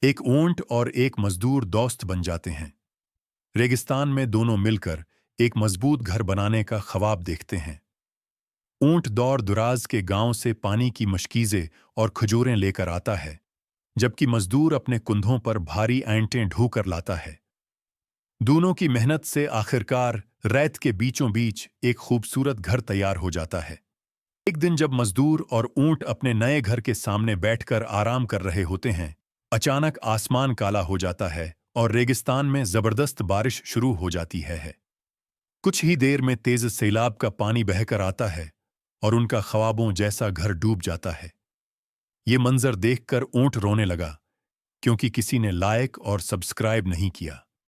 एक ऊंट और एक मजदूर दोस्त बन जाते हैं। रेगिस्तान में दोनों मिलकर एक मजबूत घर बनाने का ख्वाब देखते हैं। ऊंट दौर दुराज के गांव से पानी की मशकीजें और खजूरें लेकर आता है, जबकि मजदूर अपने कुंधों पर भारी ऐंटें ढोकर लाता है। दोनों की मेहनत से आखिरकार रेत के बीचों बीच एक खूबसूरत घर तैयार हो जाता है। एक दिन जब मजदूर और ऊंट अपने नए घर के सामने बैठकर आराम कर रहे होते हैं, अचानक आसमान काला हो जाता है और रेगिस्तान में जबरदस्त बारिश शुरू हो जाती है। कुछ ही देर में तेज सैलाब का पानी बहकर आता है और उनका ख्वाबों जैसा घर डूब जाता है। ये मंजर देखकर ऊंट रोने लगा, क्योंकि किसी ने लाइक और सब्सक्राइब नहीं किया।